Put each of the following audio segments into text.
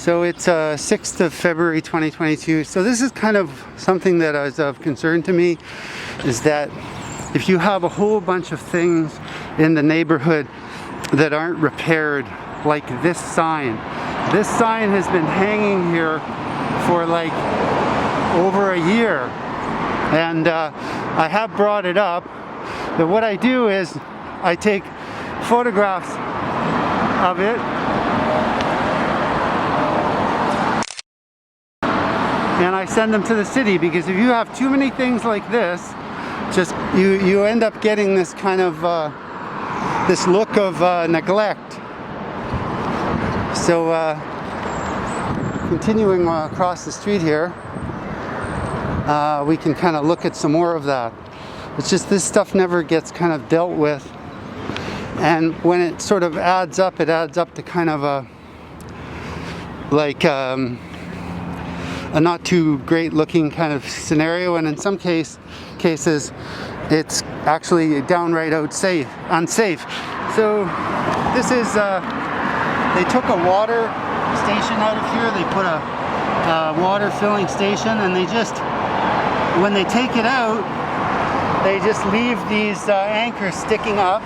So it's 6th of February 2022. So this is kind of something that is of concern to me, is that if you have a whole bunch of things in the neighborhood that aren't repaired, like this sign. This sign has been hanging here for like over a year, and I have brought it up. But what I do is I take photographs of it and I send them to the city, because if you have too many things like this, just you end up getting this kind of this look of neglect. So continuing across the street here, we can kind of look at some more of that. It's just this stuff never gets kind of dealt with, and when it sort of adds up, it adds up to kind of a like a not too great looking kind of scenario, and in some cases it's actually downright unsafe. So this is they took a water station out of here. They put a water filling station, and they just, when they take it out, they just leave these anchors sticking up,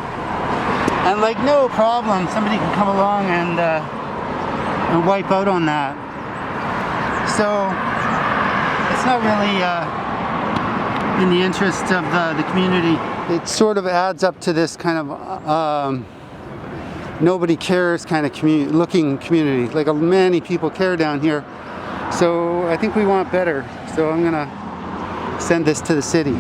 and like no problem, somebody can come along and wipe out on that. So it's not really in the interest of the community. It sort of adds up to this kind of nobody cares kind of community. Like many people care down here. So I think we want better. So I'm gonna send this to the city.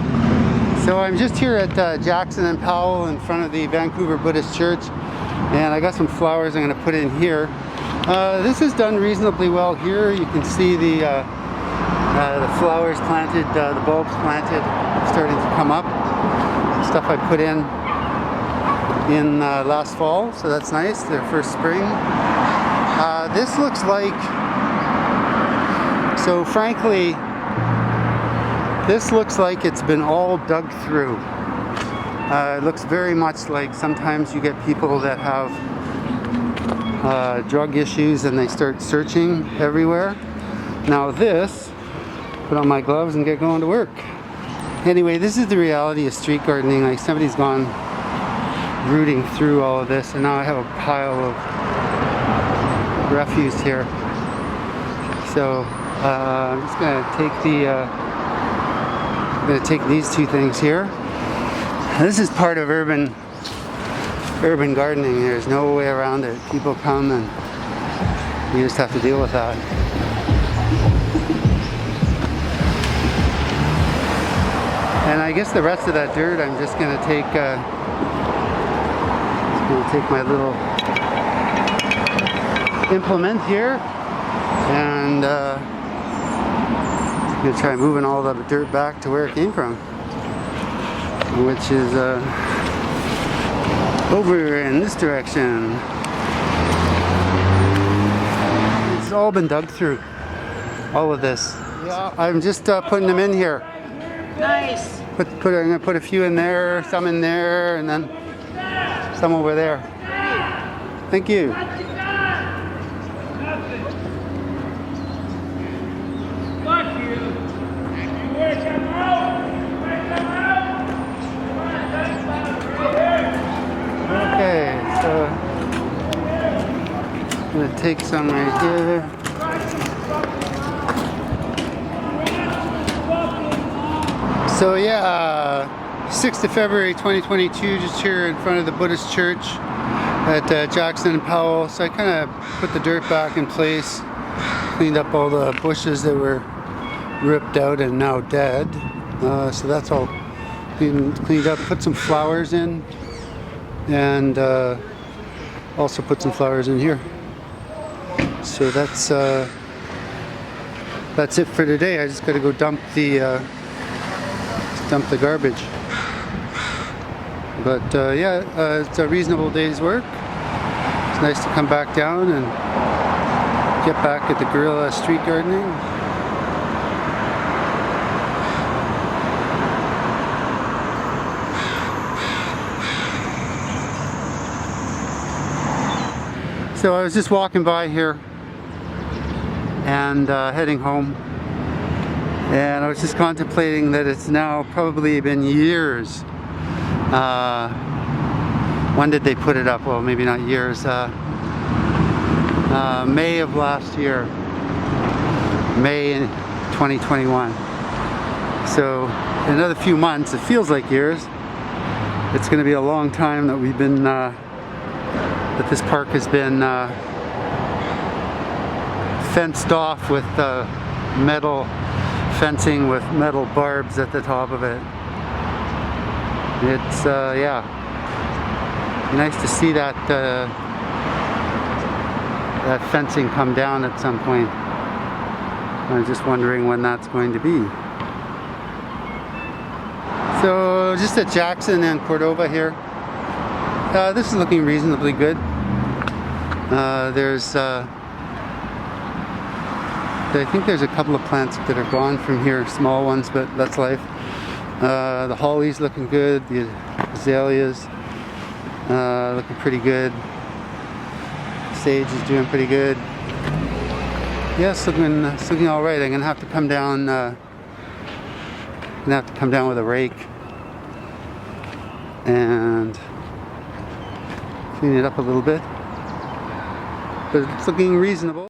So I'm just here at Jackson and Powell in front of the Vancouver Buddhist Church, and I got some flowers I'm gonna put in here. This is done reasonably well here. You can see the flowers planted, the bulbs planted, starting to come up. Stuff I put in last fall, so that's nice, their first spring. This looks like, so frankly, this looks like it's been all dug through. It looks very much like sometimes you get people that have drug issues and they start searching everywhere. Now this, put on my gloves and get going to work. Anyway, this is the reality of street gardening. Like somebody's gone rooting through all of this, and now I have a pile of refuse here. So I'm just gonna take these two things here. This is part of urban gardening. There's no way around it. People come and you just have to deal with that. And I guess the rest of that dirt I'm just gonna take my little implement here, and I'm gonna try moving all the dirt back to where it came from, which is over in this direction. It's all been dug through, all of this. Yeah, I'm just putting them in here. Nice. I'm gonna put a few in there, some in there, and then some over there. Thank you. Okay, so I'm gonna take some right here. So yeah, 6th of February 2022, just here in front of the Buddhist church at Jackson and Powell. So I kind of put the dirt back in place, cleaned up all the bushes that were ripped out and now dead. So that's all cleaned up. Put some flowers in, and also put some flowers in here. So that's it for today. I just got to go dump the garbage. But yeah, it's a reasonable day's work. It's nice to come back down and get back at the guerrilla street gardening. So I was just walking by here and heading home. And I was just contemplating that it's now probably been years. When did they put it up? Well, maybe not years. May of last year. May in 2021. So in another few months, it feels like years. It's going to be a long time that we've been, that this park has been fenced off with metal fencing with metal barbs at the top of it. It's, yeah, nice to see that that fencing come down at some point. I'm just wondering when that's going to be. So just at Jackson and Cordova here. This is looking reasonably good. I think there's a couple of plants that are gone from here, small ones, but that's life. The holly's looking good. The azaleas looking pretty good. Sage is doing pretty good. Yes, it's looking all right. I'm gonna have to come down. With a rake and clean it up a little bit. But it's looking reasonable.